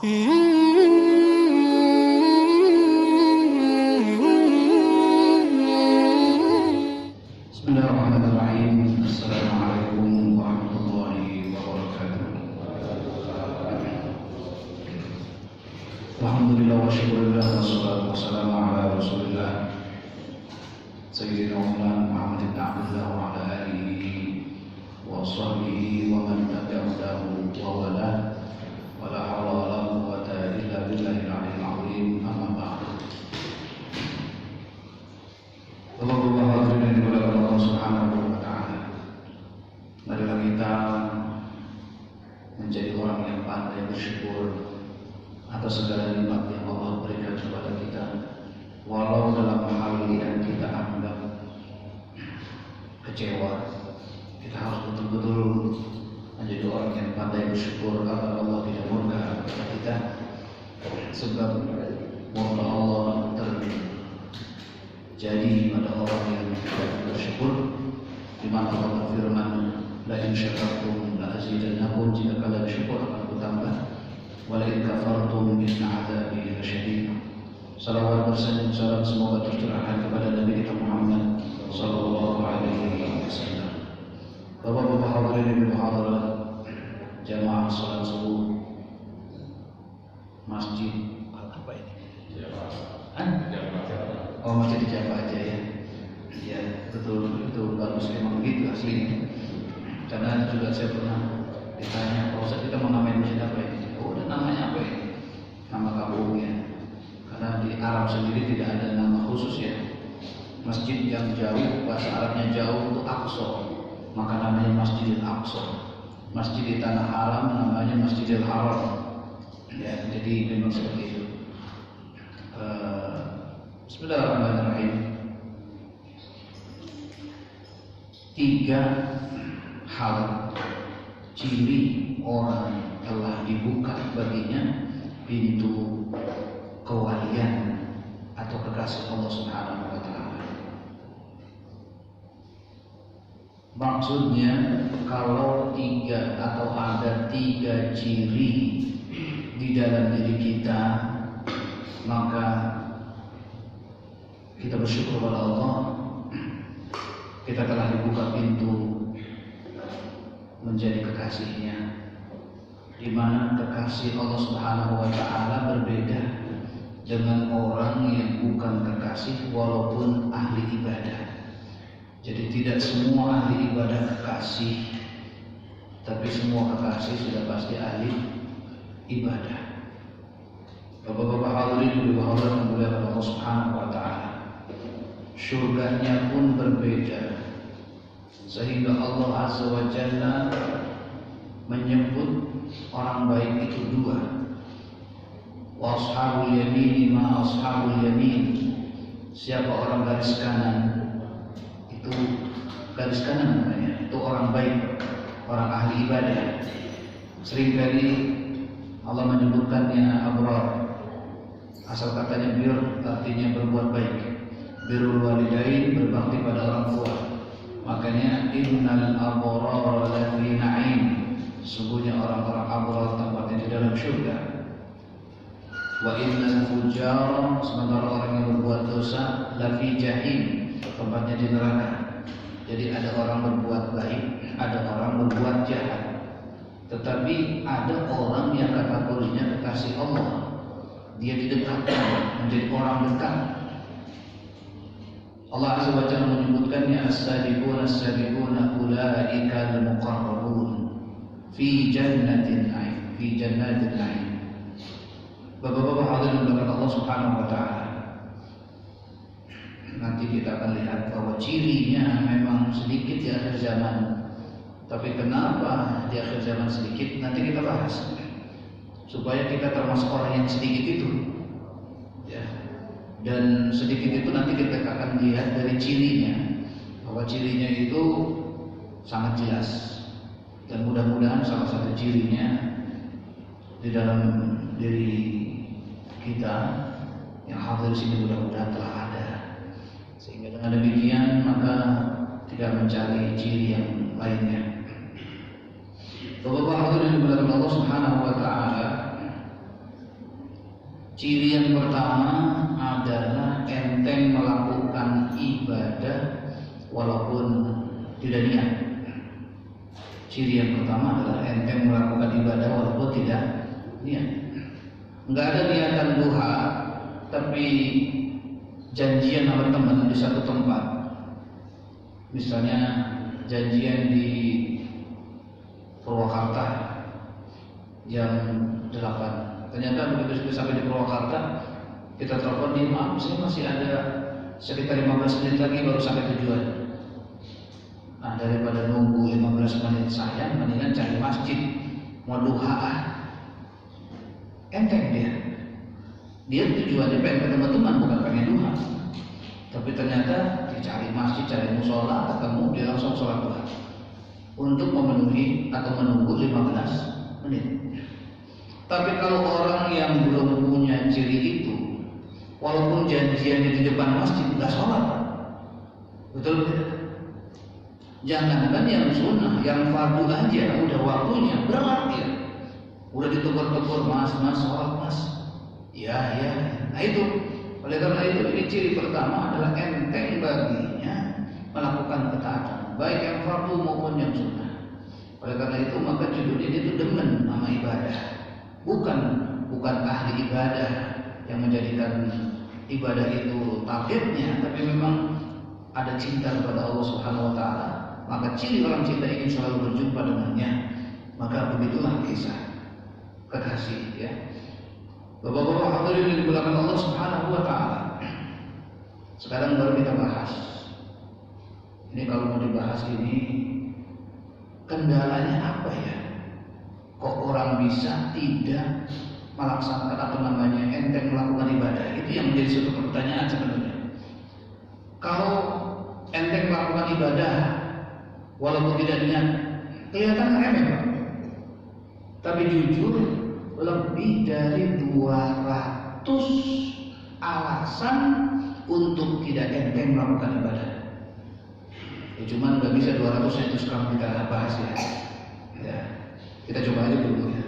Bismillahirrahmanirrahim. Assalamualaikum warahmatullahi wabarakatuh. Alhamdulillah wa syukurillah wassalatu wassalamu ala rasulillah Sayyidina Muhammad ibn Abdullah wa ala alihi wa sahbihi wa man tabi'ahu wa wala wa la hawla wa la quwwata illa billahil aliyyil azim. Amma ba'd. Bapak-bapak hadirin yang dimuliakan Allah Subhanahu wa taala. Marilah kita menjadi orang yang pandai bersyukur atas segala nikmat yang Allah berikan kepada kita, walau dalam hal yang kita anggap kecewa. Kita harus betul-betul menjadi orang yang pandai bersyukur agar Allah tidak murka kepada kita, sebab murka Allah terjadi pada orang yang tidak bersyukur, di mana Allah berfirman, la in syakartum la azidannakum, jika kalian bersyukur akan kutambah, wa la in kafartum inna adzabi lasyadid. Salawat bersama salam semoga tercurahkan kepada Nabi kita Muhammad sallallahu alaihi wasallam. Bapak-bapak hadirin dan hadirat jamaah salat subuh masjid apa ini? Oh, masjid di Jawa aja ya. Ya, betul, itu bagus, memang begitu aslinya. Karena juga saya pernah ditanya, kalau kita mau namain masjid apa ini? Oh, udah namanya apa ini? Nama kampungnya. Karena di Arab sendiri tidak ada nama khusus ya. Masjid yang jauh, bahasa Arabnya jauh itu Aqsa, maka namanya Masjidil Aqsa. Masjid di tanah haram namanya Masjidil Haram. Ya, jadi memang seperti itu. Bismillahirrahmanirrahim. 3 hal ciri orang telah dibuka baginya pintu kewalian atau kekasih Allah Subhanahu wa taala. Maksudnya kalau 3 atau ada 3 ciri di dalam diri kita, maka kita bersyukur kepada Allah, kita telah dibuka pintu menjadi kekasihnya, di mana kekasih Allah Subhanahu wa taala berbeda dengan orang yang bukan kekasih walaupun ahli ibadah. Jadi tidak semua ahli ibadah kekasih, tapi semua kekasih sudah pasti ahli ibadah. Bapak-bapak hadirin dan hadirat yang dimuliakan Allah Subhanahu wa taala, surganya pun berbeda, sehingga Allah Azza wa Jalla menyebut orang baik itu 2. Wa ashabul yamin ma ashabul yamin. Siapa orang garis kanan, itu garis kanan namanya, itu orang baik, orang ahli ibadah. Seringkali Allah menyebutkannya abrar, asal katanya bir artinya berbuat baik. Birrul walidain, berbakti pada orang tua. Makanya innal abrara lafi na'im, sungguhnya orang-orang abrar tempatnya di dalam syurga. Wa innal fujara, sementara orang yang berbuat dosa, lafi jahim, tempatnya di neraka. Jadi ada orang berbuat baik, ada orang berbuat jahat. Tetapi ada orang yang kategorinya kekasih Allah, dia didekatkan menjadi orang dekat. Allah Azza wa Jalla menyebutkannya as-sabiquna as-sabiquna ulaika al-muqarrabun fi jannatin na'im, fi jannatin na'im. Bapak-bapak hadirin dengan Allah Subhanahu wa taala, nanti kita akan lihat bahwa cirinya memang sedikit di akhir zaman. Tapi kenapa di akhir zaman sedikit? Nanti kita bahas, supaya kita termasuk orang yang sedikit itu. Ya. Dan sedikit itu nanti kita akan lihat dari cirinya, bahwa cirinya itu sangat jelas. Dan mudah-mudahan salah satu cirinya di dalam diri kita yang hadir di sini mudah-mudahan telah ada, sehingga dengan demikian maka tidak mencari ciri yang lainnya. Bapak-bapak hadirin yang dimuliakan Allah Subhanahu wa taala, Ciri yang pertama adalah enteng melakukan ibadah walaupun tidak niat. Ciri yang pertama adalah enteng melakukan ibadah walaupun tidak niat. Enggak ada niatan duha, tapi janjian sama teman di satu tempat. Misalnya janjian di Purwakarta jam 8. Ternyata begitu sampai di Purwakarta, kita telepon dia, maaf saya masih ada sekitar 15 menit lagi baru sampai tujuan. Nah, daripada nunggu 15 menit saya mendingan cari masjid, mau duha. Enteng dia tujuannya pengen ketemu teman, bukan pengen duha. Tapi ternyata dicari masjid, cari musola, ketemu dia langsung sholat duha untuk memenuhi atau menunggu 15 menit. Tapi kalau orang yang belum punya ciri itu, walaupun janjiannya di depan masjid, nggak sholat. Betul tidak? Jangankan yang sunnah, yang fardu aja udah waktunya berat ya. Udah ditegur-tegur, mas sholat mas. Ya. Nah itu, oleh karena itu ini ciri pertama adalah enteng baginya melakukan ketaatan, baik yang fardu maupun yang sunnah. Oleh karena itu maka judulnya itu demen sama ibadah. Bukan ahli ibadah yang menjadikan ibadah itu targetnya, tapi memang ada cinta kepada Allah Subhanahu wa taala. Maka ciri orang cinta ingin selalu berjumpa dengannya. Maka begitulah kisah kekasih ya. Bapak-bapak hadirin yang dimuliakan Allah Subhanahu wa taala. Sekarang baru kita bahas. Ini kalau mau dibahas ini kendalanya apa ya? Kok orang bisa tidak melaksanakan atau namanya enteng melakukan ibadah? Itu yang menjadi suatu pertanyaan sebenarnya. Kalau enteng melakukan ibadah walaupun tidak niat, kelihatan remeh Pak. Tapi jujur lebih dari 200 alasan untuk tidak enteng melakukan ibadah. Ya, cuman nggak bisa 200 itu sekarang kita bahas ya. Kita coba aja dulu ya.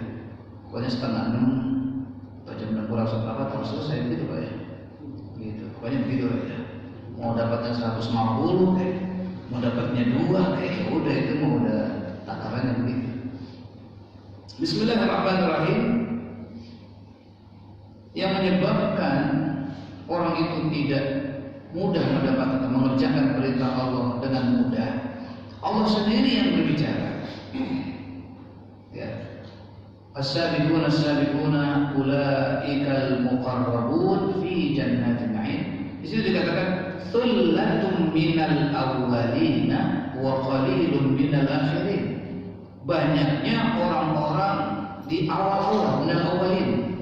Pokoknya 5:30 atau jam 6 kurang seberapa terus selesai begitu Pak ya. Gitu. Pokoknya begitu aja. Mau dapatnya 150 mau dapatnya 2 ya udah itu mau udah takarannya begitu. Bismillahirrahmanirrahim. Yang menyebabkan orang itu tidak mudah mendapat atau mengerjakan perintah Allah dengan mudah, Allah sendiri yang berbicara. Ya. As-sabiquna as-sabiquna ulaikal muqarrabun fi jannatin na'im. Di situ dikatakan thullatun minal awwalina wa qalilun minal akhirin. Banyaknya orang-orang di awal-awal minal awwalin.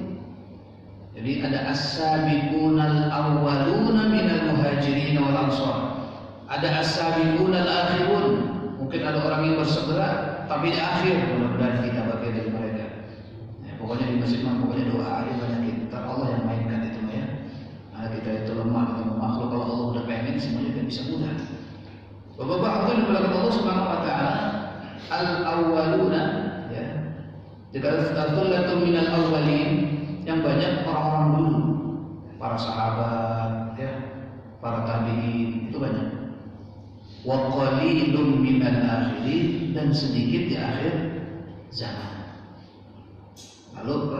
Jadi ada as-sabiqunal awwaluna minal muhajirin wal ansar. Ada as-sabiqunal akhirun. Mungkin ada orang yang bersegera tapi di akhir, mudah-mudahan kita bagian dari mereka. Ya, pokoknya di masjid pokoknya doa aja banyak kita. Allah yang mainkan itu ya. Karena kita itu lemah, kita makhluk. Kalau Allah udah pengen semuanya kan bisa mudah. Bapak-bapak itu dibilang Allah Subhanahu wa taala al-awwaluna ya. Jika tsatullatun minal awwalin, yang banyak orang-orang dulu, para sahabat ya, para tabi'in itu banyak. Wa qalilun minal akhirin, dan sedikit di akhir zaman. Lalu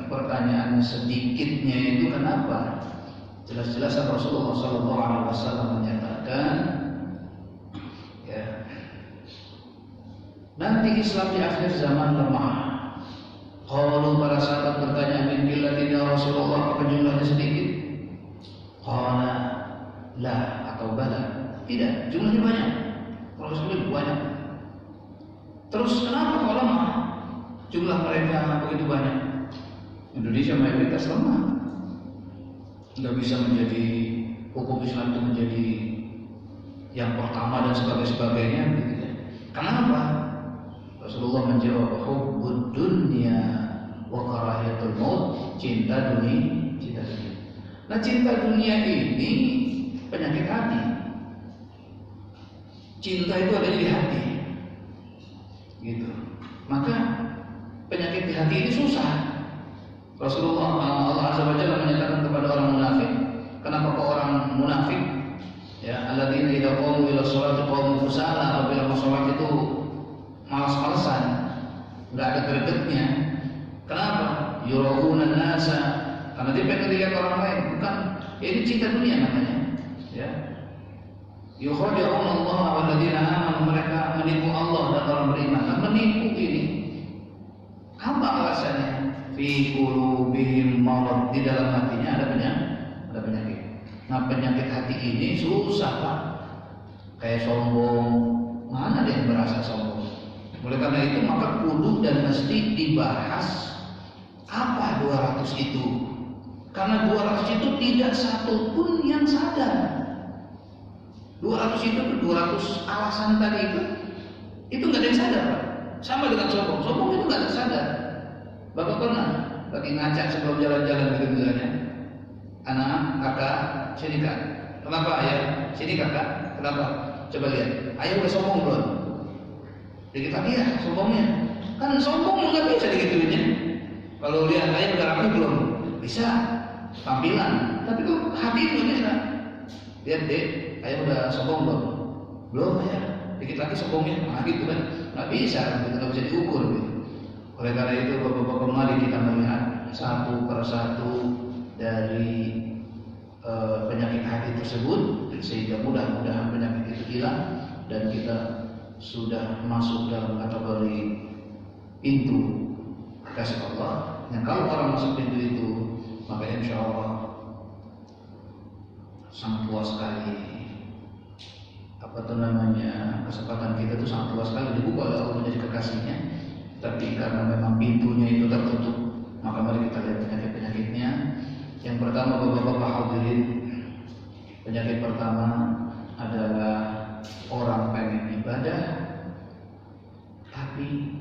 pertanyaan sedikitnya itu kenapa? Jelas-jelas Rasulullah SAW menyatakan ya, nanti Islam di akhir zaman lemah. Kalau para sahabat bertanya, min qillatin ya Rasulullah, apa jumlahnya sedikit? Qala la atau bala. Tidak, jumlahnya banyak. Rasulullah banyak. Terus kenapa kok lemah? Jumlah mereka begitu banyak. Indonesia mayoritas lemah. Nggak bisa menjadi hukum Islam itu menjadi yang pertama dan sebagainya. Gitu ya. Kenapa? Rasulullah menjawab, hubbud dunya wa karahiyatul maut, cinta dunia. Nah, cinta dunia ini penyakit hati. Cinta itu ada di hati, gitu. Maka penyakit di hati ini susah. Rasulullah Allah Azza wa Jalla sholat qaum kusala, apabila mau sholat itu malas-malasan, nggak ada gregetnya. Kenapa? Yuraunan nasa, karena dia pengen dilihat orang lain, bukan? Ya, ini cinta dunia namanya. Ya. Yukhadi'un Allah walladzina amanu, mereka menipu Allah dan orang beriman. Nah, menipu ini apa alasannya? Fi qulubihim marad, di dalam hatinya ada penyakit. Nah, penyakit hati ini susah, Pak. Kayak sombong, mana dia yang berasa sombong? Oleh karena itu maka kudu dan mesti dibahas apa 200 itu. Karena 200 itu tidak satu pun yang sadar. 200 itu 200 alasan tadi itu nggak ada yang sadar, Pak. Sama dengan sombong. Sombong itu nggak ada yang sadar. Bapak pernah lagi ngacak sebelum jalan-jalan gitu misalnya. Anak, kakak, sini kak. Kenapa ayah? Sini kakak. Kenapa? Coba lihat. Ayah udah sombong belum? Dikit lagi ya sombongnya. Kan sombong nggak bisa digituinnya. Kalau lihat ayah udah rapi belum? Bisa. Tampilan. Tapi kok hati itu bisa. Lihat deh, ayah udah sombong belum? Belum ayah. Dikit lagi sombongnya. Nah gitu kan. Nggak bisa. Nggak bisa diukur. Gitu. Oleh karena itu Bapak-bapak, mari kita melihat satu persatu dari penyakit hati tersebut, sehingga mudah-mudahan penyakit itu hilang dan kita sudah masuk dalam kategori pintu kasih Allah. Yang kalau orang masuk pintu itu, maka insya Allah sangat luas sekali kesempatan kita itu sangat luas sekali dibuka oleh Allah menjadi kekasihnya. Tapi karena memang pintunya itu tertutup, maka mari kita lihat penyakit-penyakitnya. Yang pertama, Bapak-bapak hadirin, penyakit pertama adalah orang pengen ibadah tapi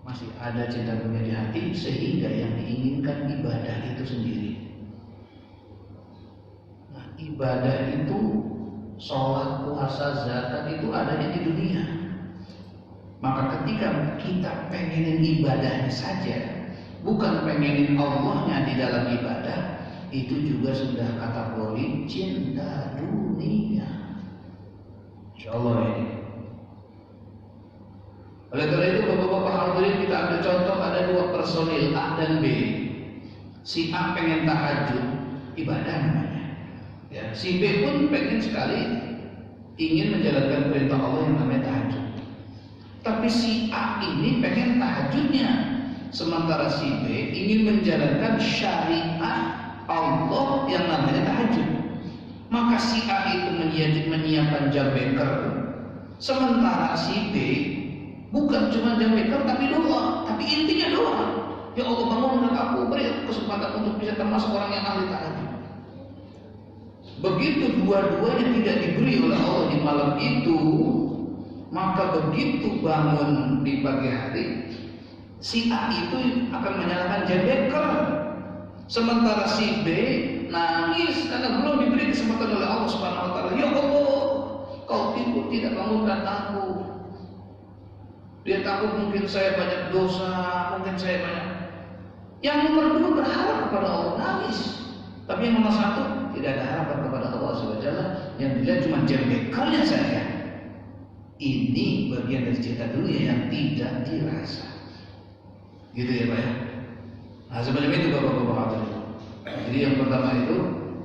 masih ada cinta dunia di hati, sehingga yang diinginkan ibadah itu sendiri. Nah, ibadah itu sholat, puasa, zakat itu adanya di dunia. Maka ketika kita pengenin ibadahnya saja, bukan pengenin Allahnya di dalam ibadah, itu juga sudah kategori cinta dunia. Insyaallah ini. Oleh karena itu Bapak-bapak hadirin, kita ambil contoh, ada dua personil A dan B. Si A pengen tahajud, ibadah namanya. Ya, si B pun pengen sekali ingin menjalankan perintah Allah yang namanya tahajud. Tapi si A ini pengen tahajudnya, sementara si B ingin menjalankan syariat Allah yang namanya tahajud. Maka si A itu menyiapkan jam beker, sementara si B bukan cuma jam beker tapi doa, tapi intinya doa. Ya Allah, bangunkan aku, beri kesempatan untuk bisa termasuk orang yang ahli tahajud. Begitu dua-duanya tidak diberi oleh Allah di malam itu, maka begitu bangun di pagi hari, si A itu akan menyalakan jam beker, sementara si B nangis karena belum diberi kesempatan oleh Allah Subhanahu wa taala. Ya Allah, kau tidak bangunkan aku. Dia takut mungkin saya banyak dosa, mungkin saya banyak. Yang nomor dua berharap kepada Allah, nangis. Tapi yang nomor satu tidak ada harapan kepada Allah Subhanahu wa taala, yang dilihat cuma jam bekernya saja. Ini bagian dari cinta dunia yang tidak dirasa. Gitu ya Pak ya. Nah sebenarnya itu Bapak-bapak hadirin. Jadi yang pertama itu,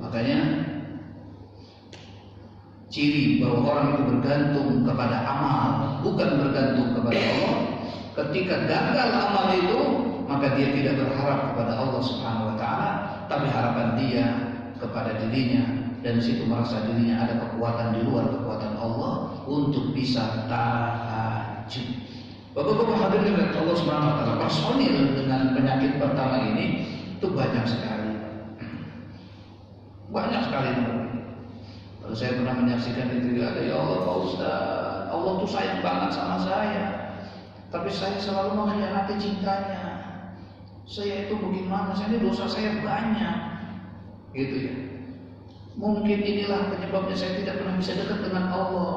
makanya ciri bahwa orang itu bergantung kepada amal, bukan bergantung kepada Allah. Ketika gagal amal itu, maka dia tidak berharap kepada Allah Subhanahu wa taala, tapi harapan dia kepada dirinya, dan di situ merasa dirinya ada kekuatan di luar kekuatan Allah untuk bisa tahajud. Bapak-bapak hadirin dari Allah Subhanahu wa taala, personil dengan penyakit pertama ini itu banyak sekali. Banyak sekali teman-teman. Kalau saya pernah menyaksikan itu ada, ya Allah Pak Ustaz, Allah tuh sayang banget sama saya, tapi saya selalu mengkhianati cintanya. Saya itu bagaimana? Saya ini dosa saya banyak, gitu ya. Mungkin inilah penyebabnya saya tidak pernah bisa dekat dengan Allah.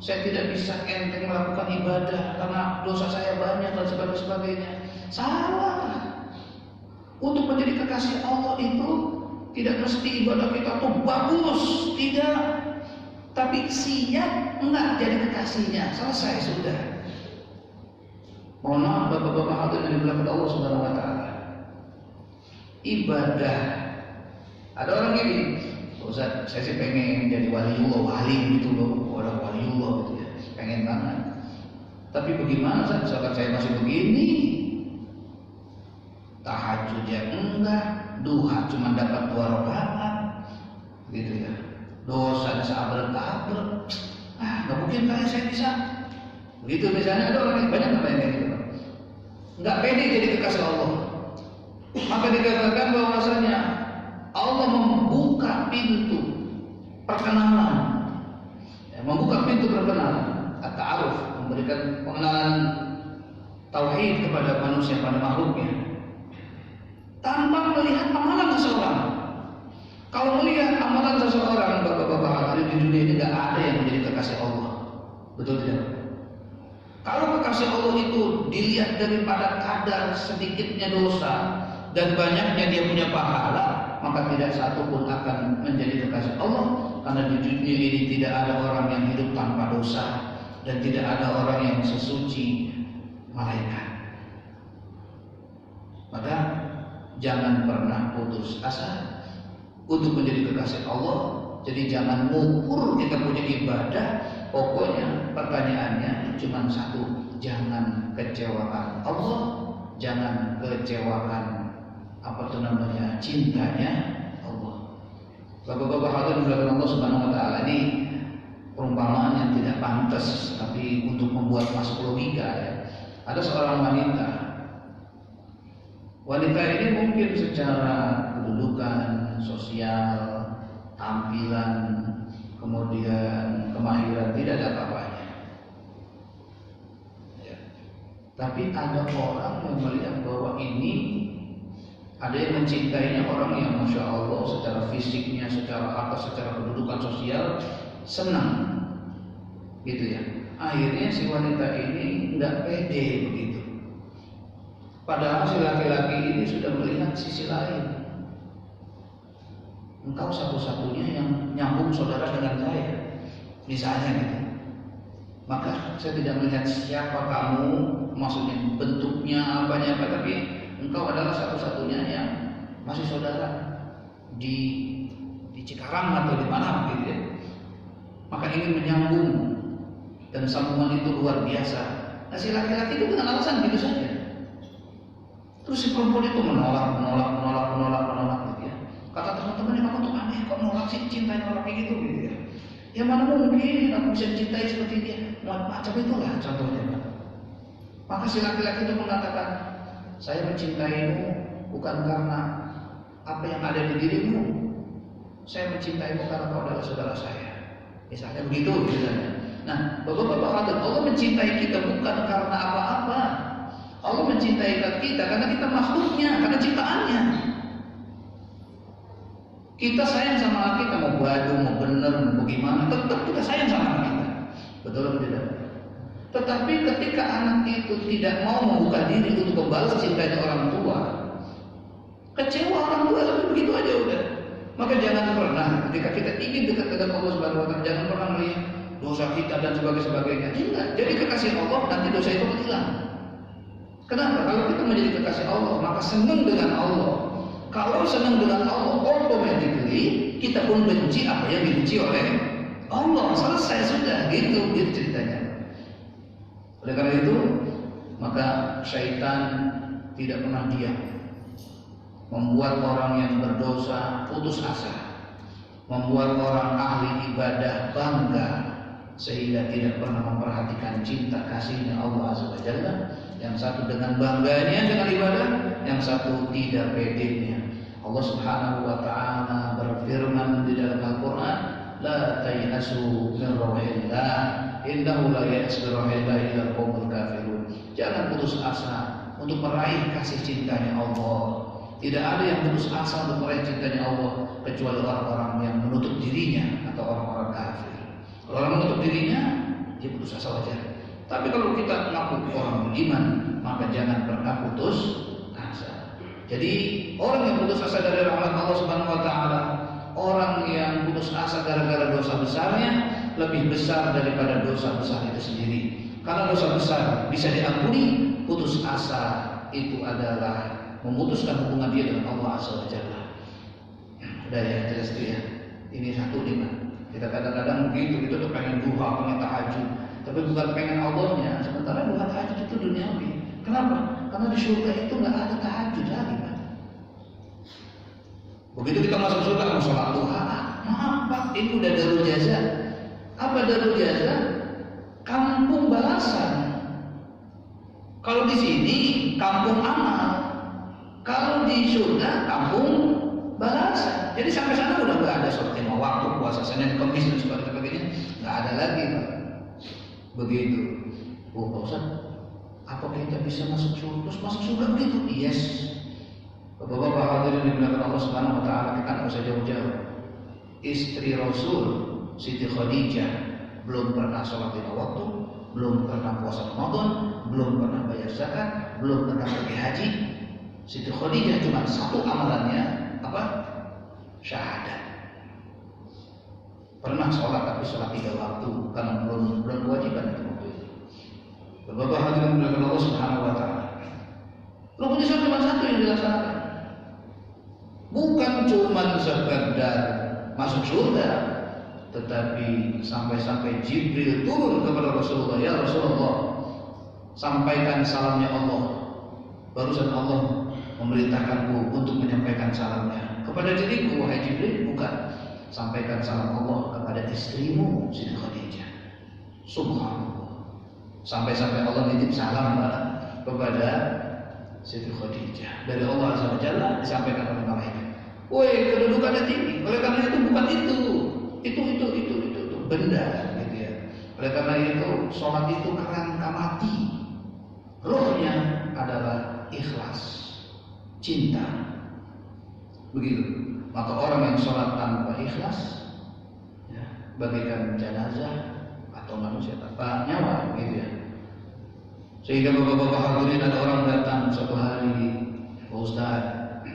Saya tidak bisa enteng melakukan ibadah karena dosa saya banyak dan sebagainya. Salah. Untuk menjadi kekasih Allah itu tidak mesti ibadah kita tuh bagus, tidak. tapi siap enggak jadi kekasihnya, selesai sudah. Mohon maaf bapak-bapak hadirin yang dimuliakan Allah Subhanahu wa taala. Ibadah. Ada orang gini, Ustaz, saya sih pengen jadi waliullah, wali gitu loh, orang waliullah gitu ya, pengen banget. Tapi bagaimana Ustaz, misalkan saya masih begini, tahajud ya enggak, duha cuma dapat 2 rakaat, gitu ya. Dosa seabrek-abrek, nggak mungkin kali saya bisa. Begitu misalnya ada orang yang banyak yang kayak gitu, nggak pede jadi kekasih Allah. Maka dikatakan bahwasanya Allah membuka pintu perkenalan, membuka pintu perkenalan, at-ta'aruf, memberikan pengenalan tauhid kepada manusia, pada makhluknya, tanpa melihat amalan seseorang. Kalau melihat amalan seseorang, bapak-bapak hadirin, di dunia ini tidak ada yang menjadi kekasih Allah, betul tidak? Kalau kekasih Allah itu dilihat daripada kadar sedikitnya dosa dan banyaknya dia punya pahala, maka tidak satu pun akan menjadi kekasih Allah. Karena di dunia ini tidak ada orang yang hidup tanpa dosa, dan tidak ada orang yang sesuci malaikat. Maka jangan pernah putus asa untuk menjadi kekasih Allah. Jadi jangan mengukur kita punya ibadah. Pokoknya pertanyaannya cuma satu, jangan kecewakan Allah, jangan kecewakan cintanya Allah. Bapak-bapak hadirin dimuliakan Allah Subhanahu wa taala, ini perumpamaan yang tidak pantas tapi untuk membuat masuk logika ya. Ada seorang wanita. Wanita ini mungkin secara kedudukan sosial, tampilan, kemudian kemahiran tidak ada apa-apanya. Ya. Tapi ada orang yang melihat bahwa ini ada yang mencintainya, orang yang masya Allah secara fisiknya, secara harta, secara kedudukan sosial senang, gitu ya. Akhirnya si wanita ini nggak pede begitu. Padahal si laki-laki ini sudah melihat sisi lain. Engkau satu-satunya yang nyambung saudara dengan saya, misalnya gitu. Maka saya tidak melihat siapa kamu, maksudnya bentuknya apanya apa, tapi engkau adalah satu-satunya yang masih saudara di Cikarang atau di mana gitu ya. Maka ingin menyambung, dan sambungan itu luar biasa. Nah si laki-laki itu dengan alasan gitu saja. Terus si perempuan itu menolak gitu ya. Kata teman-temannya, kamu tuh aneh, kok nolak sih cintain orang kayak gitu ya. Ya mana mungkin aku bisa cintai seperti dia. Macam itulah contohnya. Maka si laki-laki itu mengatakan, saya mencintaimu bukan karena apa yang ada di dirimu. Saya mencintaimu karena kau adalah saudara saya. Misalnya begitu misalnya. Nah, bapak-bapak hadirin, Allah mencintai kita bukan karena apa-apa. Allah mencintai kita karena kita makhluknya, karena ciptaannya. Kita sayang sama kita, mau badu, mau bener, mau bagaimana, tetap kita sayang sama kita. Betul atau tidak? Tetapi ketika anak itu tidak mau membuka diri untuk membalas cintanya orang tua, kecewa orang tua, tapi begitu aja udah. Maka jangan pernah ketika kita ingin dekat dengan Allah Subhanahu wa taala, jangan pernah melihat dosa kita dan sebagainya. Enggak. Jadi kekasih Allah, nanti dosa itu akan hilang. Kenapa? Kalau kita menjadi kekasih Allah, maka senang dengan Allah. Kalau senang dengan Allah, automatically kita pun benci apa yang dibenci oleh Allah. Selesai sudah, gitu ceritanya. Oleh karena itu, maka syaitan tidak pernah diam, membuat orang yang berdosa putus asa, membuat orang ahli ibadah bangga, sehingga tidak pernah memperhatikan cinta kasihnya Allah Azza wa Jalla. Yang satu dengan bangganya dengan ibadah, yang satu tidak pedenya. Allah Subhanahu wa taala berfirman di dalam Al-Qur'an, la tayasu min rauhillah innahu la ya'su min rauhillah illa al-qaumul kafirun. Jangan putus asa untuk meraih kasih cintanya Allah. Tidak ada yang putus asa untuk meraih cintanya Allah kecuali orang-orang yang menutup dirinya atau orang-orang kafir. Kalau orang menutup dirinya, dia putus asa wajar. Tapi kalau kita mengaku orang beriman, maka jangan pernah putus asa. Jadi orang yang putus asa dari rahmat Allah Subhanahu wa taala, orang yang putus asa gara-gara dosa besarnya, lebih besar daripada dosa besar itu sendiri. Karena dosa besar bisa diampuni, putus asa itu adalah memutuskan hubungan dia dengan Allah Azza wa Jalla. Udah ya, jelas itu ya. Ini satu nih Pak. Kita kadang-kadang begitu, kita tuh pengen duha, pengen tahajud, tapi bukan pengen Allahnya. Sementara duha tahajud itu duniawi. Kenapa? Karena di surga itu nggak ada tahajud lagi Pak. Begitu kita masuk surga, mau sholat duha, maaf Pak, ini udah darul jaza. Apa darul jaza? Kampung balasan. Kalau di sini kampung amal, kalau di surga kampung balasan. Jadi sampai sana udah nggak ada sholat lima waktu, puasa Senin, Kamis dan sebagainya, nggak ada lagi Pak. Begitu. Oh Pak Ustaz, apa kita bisa masuk surga? Terus masuk surga begitu? Yes. Bapak-bapak hadirin dimuliakan Allah Subhanahu Wa Taala, kita nggak usah jauh-jauh. Istri Rasul Siti Khadijah belum pernah sholat lima waktu, belum pernah puasa Ramadan, belum pernah bayar zakat, belum pernah pergi haji. Siti Khadijah cuma satu amalannya apa? Syahadat. Pernah sholat tapi sholat 3 waktu karena belum kewajiban itu waktu itu. Bapak hadirin dimuliakan Allah Subhanahu Wa Taala. Rukun Islam cuma satu yang dilaksanakan. Bukan cuma sekedar masuk surga, tetapi sampai-sampai Jibril turun kepada Rasulullah, ya Rasulullah, sampaikan salamnya Allah. Barusan Allah memerintahkanku untuk menyampaikan salamnya kepada diriku, wahai Jibril, bukan. Sampaikan salam Allah kepada istrimu Siti Khadijah. Subhanallah. Sampai-sampai Allah nitip salam kepada Siti Khadijah dari Allah Azza wa Jalla, disampaikan oleh malaikat. Woi, kedudukannya tinggi. Oleh karena itu bukan itu benda gitu ya. Oleh karena itu sholat itu kerangka mati. Rohnya adalah ikhlas, cinta. Begitu. Maka orang yang sholat tanpa ikhlas ya, bagaikan jenazah atau manusia tanpa nyawa gitu ya. Sehingga bapak-bapak hadirin, ada orang datang suatu hari, Pak Ustaz,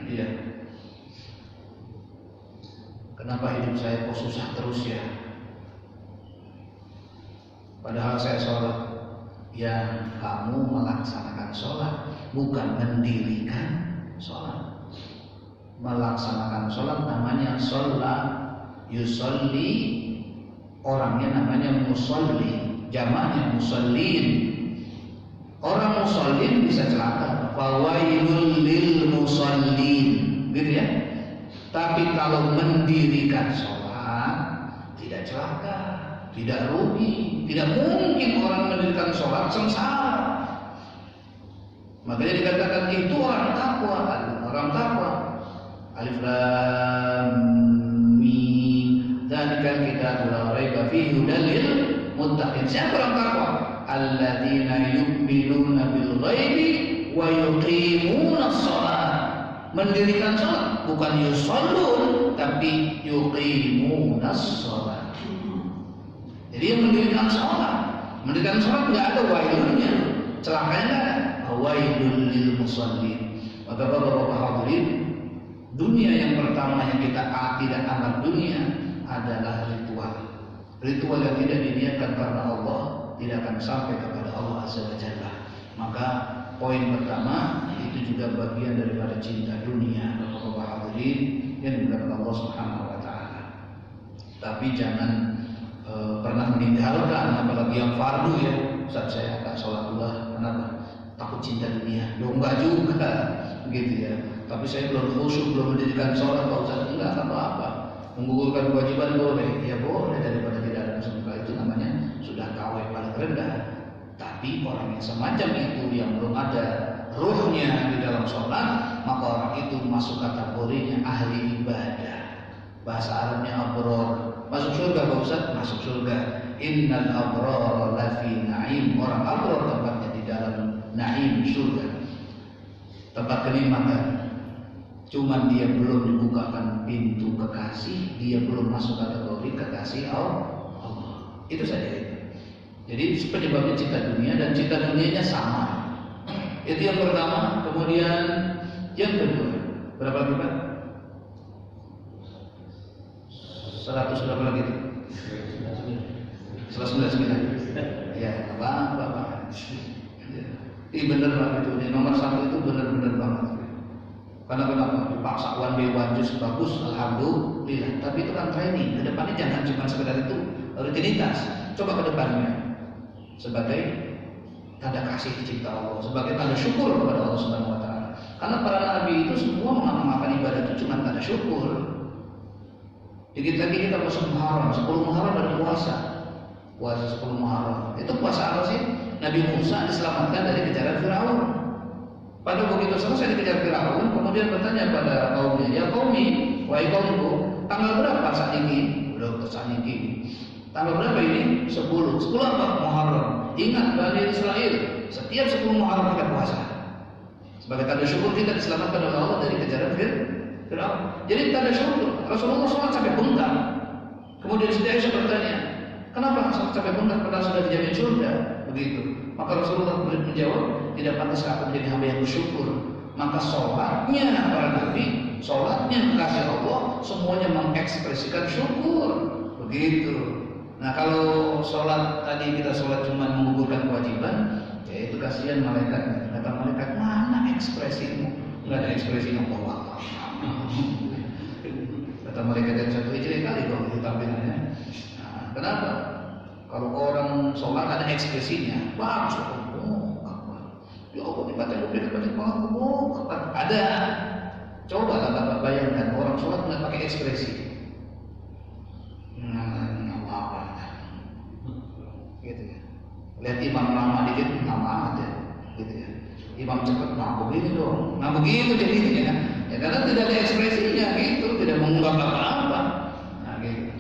iya, kenapa hidup saya kok susah terus ya? Padahal saya sholat. Ya, kamu melaksanakan sholat, bukan mendirikan sholat. Melaksanakan sholat namanya sholat, yusolli, orangnya namanya musolli, jamaknya musallin. Orang musallin bisa celaka, fawailul lil musallin, gitu ya. Tapi kalau mendirikan sholat tidak celaka, tidak rugi, tidak mungkin orang mendirikan sholat sengsara. Makanya dikatakan itu orang takwa, orang takwa. Alif Lam Mim, dzalikal kitabul la raiba fihi hudal lil muttaqin. Siapa orang takwa? Alladzina yu'minuna bil ghaibi wa yuqimuna shalah. Mendirikan salat, bukan yusallun tapi yuqimuna shalah. Jadi yang mendirikan salat enggak ada wailunnya, celakanya enggak ada. Wailul lil musallin. Maka bapak-bapak hadirin, dunia yang pertama yang kita tidak anggap dunia adalah ritual. Ritual yang tidak diniatkan karena Allah tidak akan sampai kepada Allah Azza wa Jalla. Maka poin pertama itu juga bagian daripada cinta dunia, bapak-bapak hadirin yang dimuliakan Allah Subhanahu wa Ta'ala. Tapi jangan pernah meninggalkan, apalagi yang fardu ya. Saat saya agak sholat dulu, kenapa? Takut cinta dunia. Ya enggak juga, gitu ya. Tapi saya belum khusyuk, belum mendirikan sholat, Pak Ustaz, enggak apa-apa. Menggugurkan kewajiban boleh, ya boleh, daripada tidak ada musibah. Itu namanya sudah kawai paling rendah. Tapi orang yang semacam itu yang belum ada ruhnya di dalam sholat, maka orang itu masuk kategorinya ahli ibadah. Bahasa Arabnya abror. Masuk surga Pak Ustaz? Masuk surga. Innal abror lafi na'im. Orang abror tempatnya di dalam na'im, surga, tempat kenikmatan. Cuman dia belum dibukakan pintu kekasih, dia belum masuk kategori kekasih Allah. Itu saja itu. Jadi penyebabnya cinta dunia, dan cinta dunianya sama. Itu yang pertama. Kemudian yang kedua, berapa lagi Pak? 100 berapa lagi itu? Ini bener banget itu. Nomor 1 itu bener-bener banget. Karena kenapa? Dipaksa one day one juice bagus, alhamdulillah. Tapi itu kan training. Kedepannya jangan cuma sekedar itu rutinitas. Coba kedepannya sebagai tanda kasih cinta Allah, sebagai tanda syukur kepada Allah Subhanahu Wa Taala. Karena para nabi itu semua mengamalkan ibadah itu cuma tanda syukur. Dikit lagi kita masuk Muharram, 10 Muharram ada puasa. Puasa 10 Muharram. Itu puasa apa sih? Nabi Musa diselamatkan dari kejaran Firaun. Pada begitu selesai dikejar Firaun, kemudian bertanya pada kaumnya, ya kaumi, wahai kaumku, tanggal berapa saat ini? Udah saat ini. Tanggal berapa ini? 10. 10 apa? Muharram. Ingat Bani Israel, setiap 10 Muharram kita puasa. Sebagai tanda syukur kita diselamatkan oleh Allah dari kejaran Firaun. Jadi tanda syukur. Rasulullah SAW sampai bengkak. Kemudian Siti Aisyah bertanya, kenapa sampai bengkak padahal sudah dijamin surga? Begitu. Maka Rasulullah menjawab, tidak pantas aku menjadi hamba yang bersyukur. Maka sholatnya para nabi, sholatnya kasih Allah, semuanya mengekspresikan syukur. Begitu. Nah kalau sholat tadi kita sholat cuma menggugurkan kewajiban, ya itu kasihan malaikat. Kata malaikat, mana ekspresimu? Nggak ada ekspresinya Allah. Kata malaikat yang satu jelek kali dong itu tampilannya. Nah, kenapa? Kalau orang sholat ada ekspresinya, bagus. Ya Allah, dibaca memberikan banyak banget. Ada. Coba lah Bapak bayangkan orang sholat nggak pakai ekspresi. Gitu ya. Lihat imam lama dikit, lama aja, gitu ya. Imam cepat, nah begini dong, nah begitu jadinya ya. Ya karena tidak ada ekspresinya, gitu, tidak mengungkap apa-apa. Nah gitu.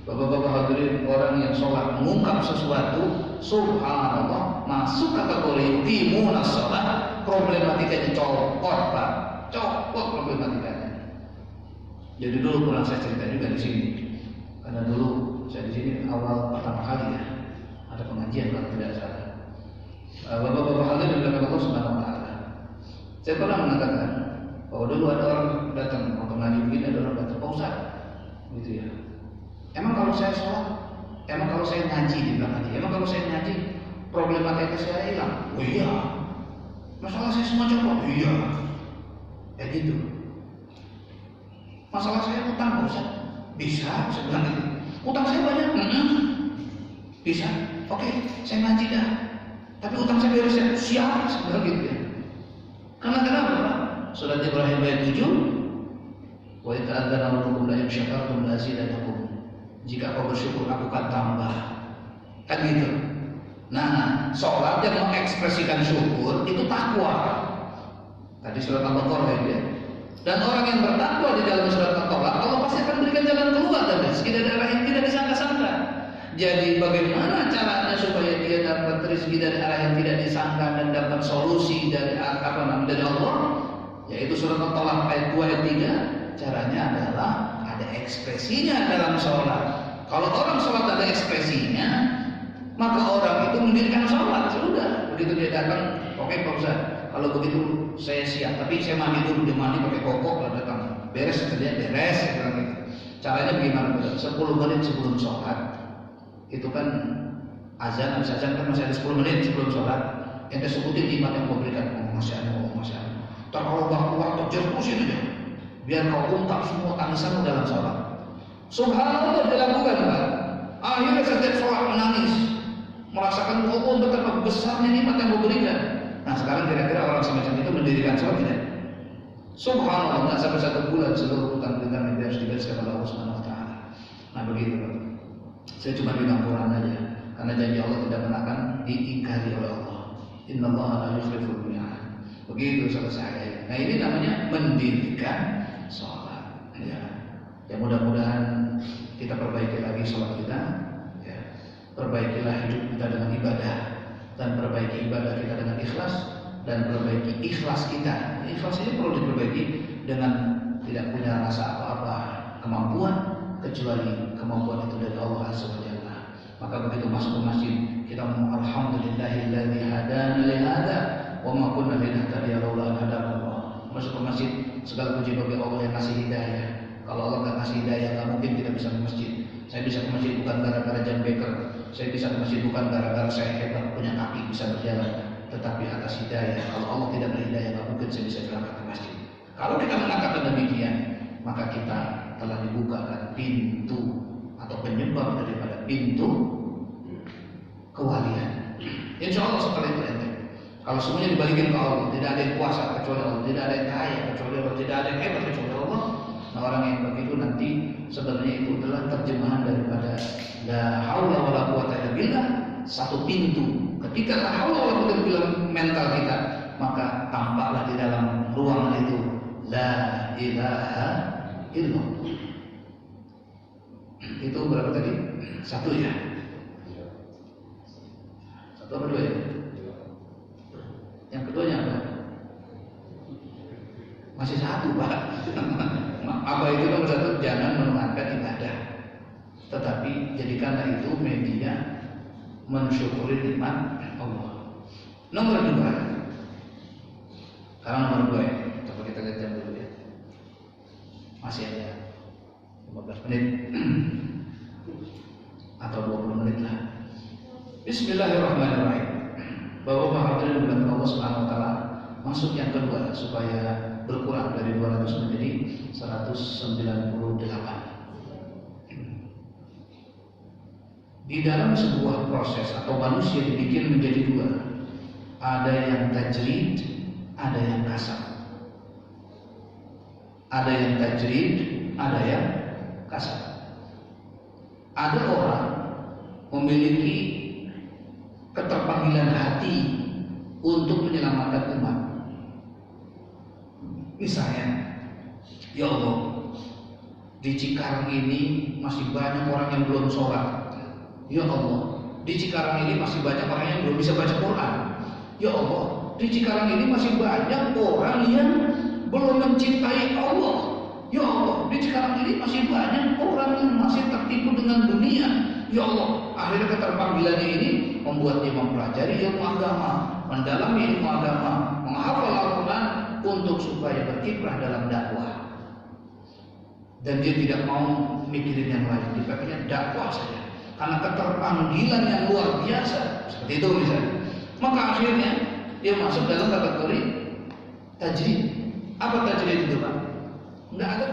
Bapak-bapak hadirin, orang yang sholat mengungkap sesuatu, subhanallah, masuk kategori timunas sholat, problematikanya copot Pak, copot problematikanya. Jadi dulu pernah saya cerita juga di sini, karena dulu saya di sini awal pertama kali ya. Ada pengajian kalau tidak salah. Bapak-bapak hadirin dimuliakan Allah Subhanahu Wa Taala. Saya pernah mengatakan bahwa dulu ada orang datang waktu ngaji begini, ada orang datang, Pak Ustaz, gitu ya. Emang kalau saya sholat, emang kalau saya ngaji di belakang ngaji, emang kalau saya ngaji problematika saya hilang? Oh iya. Masalah saya semua copot? Iya. Ya gitu. Masalah saya utang Pak Ustaz? Bisa, saya bilang gitu. Utang saya banyak? Bisa. Oke, saya ngaji dah. Tapi utang saya beres ya. Siap, sebenarnya gitu ya. Karena kenapa Pak? Surat Ibrahim ayat 7. Wa ta'adzana rabbukum la in syakartum la azidannakum. Jika kau bersyukur aku akan tambah. Kan gitu. Nah, sholat yang mengekspresikan syukur itu takwa. Tadi surat Al-Baqarah ya. Dan orang yang bertakwa di dalam surat Al-Baqarah, Allah pasti akan berikan jalan keluar dari segala arah yang tidak disangka-sangka. Jadi bagaimana caranya supaya dia dapat rezeki dari arah yang tidak disangka dan dapat solusi dari dari Allah? Yaitu surat Al-Talaq ayat 2 ayat 3. Caranya adalah ada ekspresinya dalam sholat. Kalau orang sholat ada ekspresinya, maka orang itu mendirikan sholat. Sudah, begitu dia datang, oke Pak Ustaz, kalau begitu saya siap. Tapi saya mandi dulu, dia mandi pakai koko, kalau datang beres kerja beres. Gitu. Caranya bagaimana? 10 menit sebelum sholat. Itu kan azan, habis azan kan masih ada 10 menit sebelum sholat. Ente sebutin nikmat yang kau berikan. Masya Allah. Kalau waktu jerkus itu aja. Biar kau ungkap semua tangisanmu dalam sholat. Subhanallah dilakukan Pak. Akhirnya setiap sholat menangis, merasakan Allah betapa besarnya nikmat yang kau berikan. Nah sekarang kira-kira orang semacam itu mendirikan sholat tidak? Subhanallah, nggak sampai 1 bulan seluruh hutang-hutang yang harus dibereskan oleh Allah Subhanahu Wa Taala. Nah begitu Pak. Saya cuma bilang Quran aja, karena janji Allah tidak pernah akan diingkari oleh Allah. Innallaha la yukhliful mi'ad. Begitu selesai. Nah ini namanya mendirikan sholat. Ya mudah-mudahan kita perbaiki lagi sholat kita. Ya. Perbaikilah hidup kita dengan ibadah, dan perbaiki ibadah kita dengan ikhlas, dan perbaiki ikhlas kita. Ikhlas ini perlu diperbaiki dengan tidak punya rasa apa-apa kemampuan, kecuali kemampuan itu dari Allah Azza wa Jalla. Maka begitu masuk ke masjid, kita ngomong alhamdulillahilladzi hadana li hadza wa ma kunna linahtadiya laula an hadana Allah. Masuk ke masjid, segala puji bagi Allah yang kasih hidayah. Kalau Allah enggak kasih hidayah, enggak mungkin kita bisa ke masjid. Saya bisa ke masjid bukan gara-gara jam beker. Saya bisa ke masjid bukan gara-gara saya hebat punya kaki bisa berjalan, tetapi atas hidayah. Kalau Allah tidak berhidayah, nggak mungkin saya bisa berangkat ke masjid. Kalau kita mengatakan demikian, maka kita telah dibukakan pintu atau penyebab daripada pintu kewalian. Insya Allah setelah itu ente. Kalau semuanya dibalikin ke Allah, tidak ada yang kuasa kecuali Allah, tidak ada yang kaya kecuali Allah, tidak ada yang hebat kecuali Allah. Nah, orang yang begitu nanti sebenarnya itu adalah terjemahan daripada la haula wala quwata illa billah, satu pintu. Ketika la haula wala quwata illa billah mental kita, maka tampaklah di dalam ruangan itu la ilaha illallah. Itu berapa tadi? Satu ya? Satu apa dua ya? Yang keduanya apa? Masih satu, Pak. Apa itu nomor satu? Jangan menuhankan ibadah, tetapi jadikanlah itu media mensyukuri nikmat Allah. Nomor dua, sekarang nomor dua ya. Coba kita lihat jam dulu ya. Masih ada 15 menit atau 20 menit lah. Bismillahirrahmanirrahim. Bapak hadirin dimuliakan Allah Subhanahu wa taala, masuk yang kedua supaya berkurang dari 200 menjadi 198. Di dalam sebuah proses atau manusia dibikin menjadi dua. Ada yang tajrid, ada yang kasab. Ada yang tajrid, ada yang kasab. Ada orang memiliki keterpanggilan hati untuk menyelamatkan umat. Misalnya, ya Allah, di Cikarang ini masih banyak orang yang belum sholat. Ya Allah, di Cikarang ini masih banyak orang yang belum bisa baca Quran. Ya Allah, di Cikarang ini masih banyak orang yang belum mencintai Allah. Ya Allah, di Cikarang ini masih banyak orang yang masih tertipu dengan dunia. Ya Allah, akhirnya keterpanggilannya ini membuat dia mempelajari ilmu agama, mendalami ilmu agama, menghafal Al-Quran untuk supaya berkiprah dalam dakwah. Dan dia tidak mau mikirin yang lain, dipakainya dakwah saja. Karena keterpanggilan yang luar biasa, seperti itu misalnya. Maka akhirnya dia masuk dalam kategori tajrid. Apa tajrid itu, Pak? Enggak ada.